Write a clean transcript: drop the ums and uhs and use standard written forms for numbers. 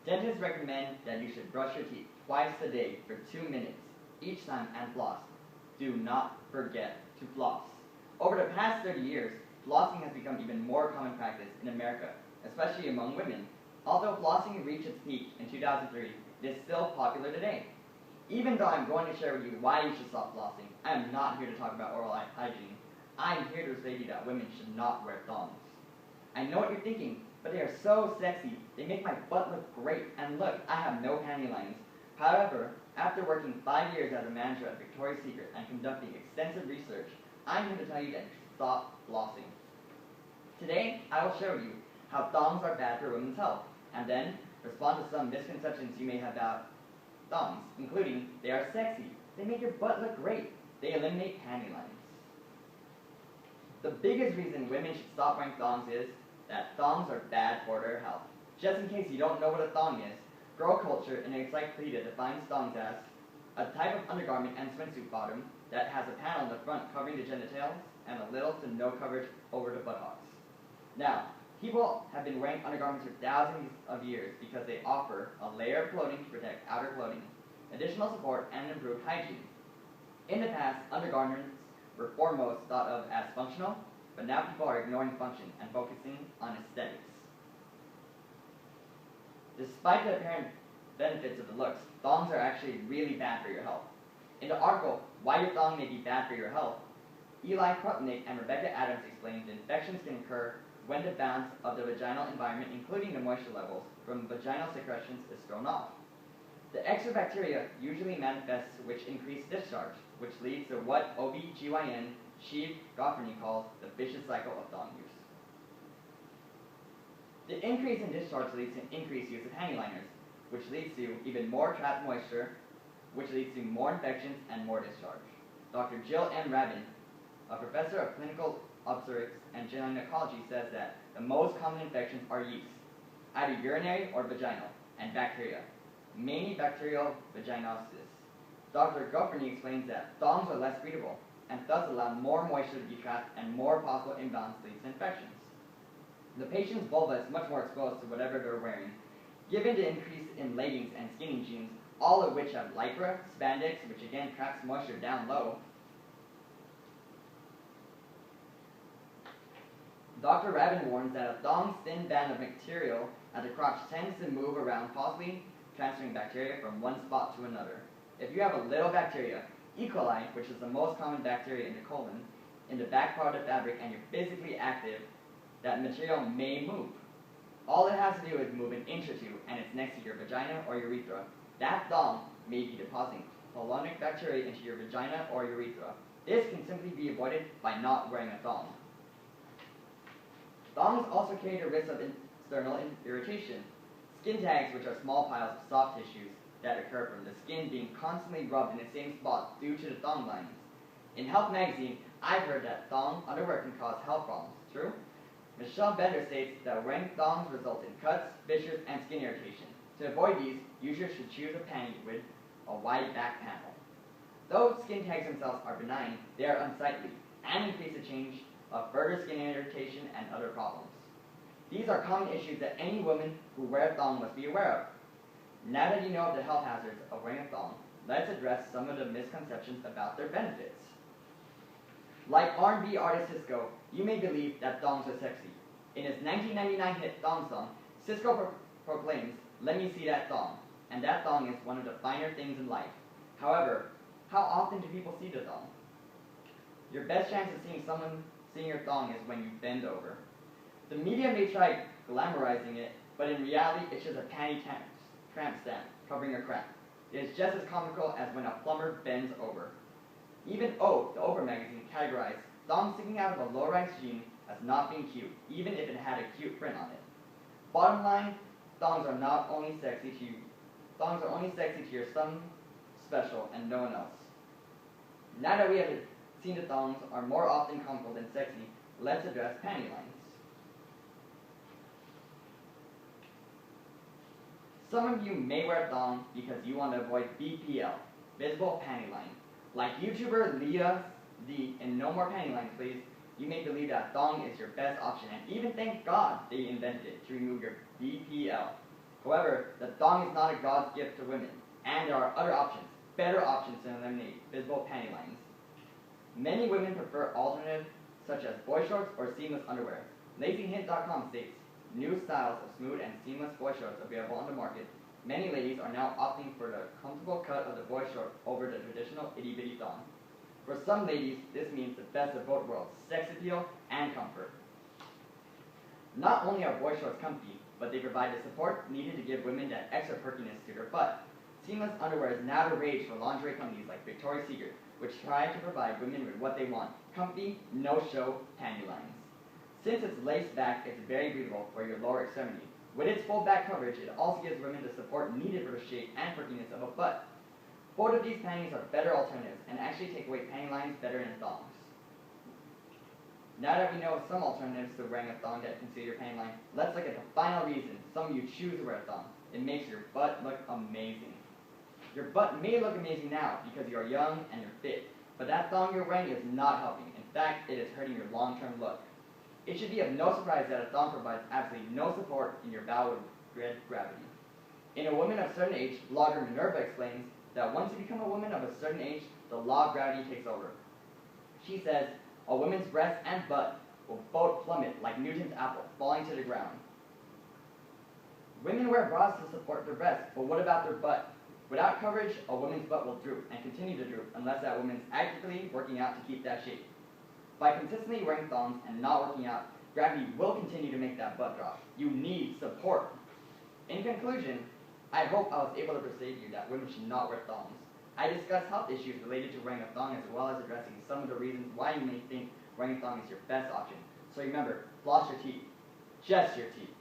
Dentists recommend that you should brush your teeth twice a day for 2 minutes each time and floss. Do not forget to floss. Over the past 30 years, flossing has become even more common practice in America, especially among women. Although flossing reached its peak in 2003, it is still popular today. Even though I'm going to share with you why you should stop flossing, I am not here to talk about oral hygiene. I am here to say to you that women should not wear thongs. I know what you're thinking, but they are so sexy. They make my butt look great, and look, I have no panty lines. However, after working 5 years as a manager at Victoria's Secret and conducting extensive research, I'm here to tell you that you should stop flossing. Today, I will show you how thongs are bad for women's health, and then respond to some misconceptions you may have about thongs, including they are sexy, they make your butt look great, they eliminate panty lines. The biggest reason women should stop wearing thongs is that thongs are bad for their health. Just in case you don't know what a thong is, girl culture in encyclopedia defines thongs as a type of undergarment and swimsuit bottom that has a panel in the front covering the genitals and a little to no coverage over the buttocks. Now, people have been wearing undergarments for thousands of years because they offer a layer of clothing to protect outer clothing, additional support, and improved hygiene. In the past, undergarments were foremost thought of as functional, but now people are ignoring function and focusing on aesthetics. Despite the apparent benefits of the looks, thongs are actually really bad for your health. In the article, Why Your Thong May Be Bad for Your Health, Eli Krupnick and Rebecca Adams explain that infections can occur when the balance of the vaginal environment, including the moisture levels from vaginal secretions, is thrown off. The extra bacteria usually manifests which increase discharge, which leads to what OB/GYN Sheev Gofferney calls the vicious cycle of thong use. The increase in discharge leads to increased use of panty liners, which leads to even more trapped moisture, which leads to more infections and more discharge. Dr. Jill M. Rabin, a professor of clinical obstetrics and gynecology, says that the most common infections are yeast, either urinary or vaginal, and bacteria, mainly bacterial vaginosis. Dr. Gofferney explains that thongs are less breathable, and thus allow more moisture to be trapped and more possible imbalance leads to infections. The patient's vulva is much more exposed to whatever they're wearing, given the increase in leggings and skinny jeans, all of which have lycra, spandex, which again traps moisture down low. Dr. Rabin warns that a thong's thin band of material at the crotch tends to move around, possibly transferring bacteria from one spot to another. If you have a little bacteria, E. coli, which is the most common bacteria in the colon, in the back part of the fabric, and you're physically active, that material may move. All it has to do is move an inch or two, and it's next to your vagina or urethra. That thong may be depositing colonic bacteria into your vagina or urethra. This can simply be avoided by not wearing a thong. Thongs also carry the risk of external irritation. Skin tags, which are small piles of soft tissues that occur from the skin being constantly rubbed in the same spot due to the thong lines. In Health magazine, I've heard that thong underwear can cause health problems. True? Michelle Bender states that wearing thongs results in cuts, fissures, and skin irritation. To avoid these, users should choose a panty with a wide back panel. Though skin tags themselves are benign, they are unsightly and increase the change of further skin irritation and other problems. These are common issues that any woman who wears a thong must be aware of. Now that you know of the health hazards of wearing a thong, let's address some of the misconceptions about their benefits. Like R&B artist Cisco, you may believe that thongs are sexy. In his 1999 hit Thong song, Cisco proclaims, "Let me see that thong," and that thong is one of the finer things in life. However, how often do people see the thong? Your best chance of seeing someone seeing your thong is when you bend over. The media may try glamorizing it, but in reality, it's just a panty tramp stamp covering a crack. It is just as comical as when a plumber bends over. Even O, the Oprah magazine, categorized thongs sticking out of a low-rise jean as not being cute, even if it had a cute print on it. Bottom line, thongs are only sexy to your some special and no one else. Now that we have seen the thongs are more often comical than sexy, let's address panty lines. Some of you may wear a thong because you want to avoid VPL, visible panty line. Like YouTuber Leah D in No More Panty Lines Please, you may believe that thong is your best option, and even thank God they invented it to remove your VPL. However, the thong is not a God's gift to women, and there are other options, better options to eliminate visible panty lines. Many women prefer alternatives such as boy shorts or seamless underwear. LazyHint.com states, new styles of smooth and seamless boy shorts available on the market. Many ladies are now opting for the comfortable cut of the boy short over the traditional itty-bitty thong. For some ladies, this means the best of both worlds, sex appeal and comfort. Not only are boy shorts comfy, but they provide the support needed to give women that extra perkiness to their butt. Seamless underwear is now the rage for lingerie companies like Victoria's Secret, which try to provide women with what they want, comfy, no-show panty lines. Since it's laced back, it's very breathable for your lower extremity. With its full back coverage, it also gives women the support needed for the shape and perkiness of a butt. Both of these panties are better alternatives and actually take away panty lines better than thongs. Now that we know some alternatives to wearing a thong that conceal your panty line, let's look at the final reason some of you choose to wear a thong. It makes your butt look amazing. Your butt may look amazing now because you are young and you're fit, but that thong you're wearing is not helping. In fact, it is hurting your long-term look. It should be of no surprise that a thong provides absolutely no support in your battle with gravity. In A Woman of a Certain Age, blogger Minerva explains that once you become a woman of a certain age, the law of gravity takes over. She says, a woman's breast and butt will both plummet like Newton's apple, falling to the ground. Women wear bras to support their breasts, but what about their butt? Without coverage, a woman's butt will droop and continue to droop unless that woman is actively working out to keep that shape. By consistently wearing thongs and not working out, gravity will continue to make that butt drop. You need support. In conclusion, I hope I was able to persuade you that women should not wear thongs. I discussed health issues related to wearing a thong as well as addressing some of the reasons why you may think wearing a thong is your best option. So remember, floss your teeth. Just your teeth.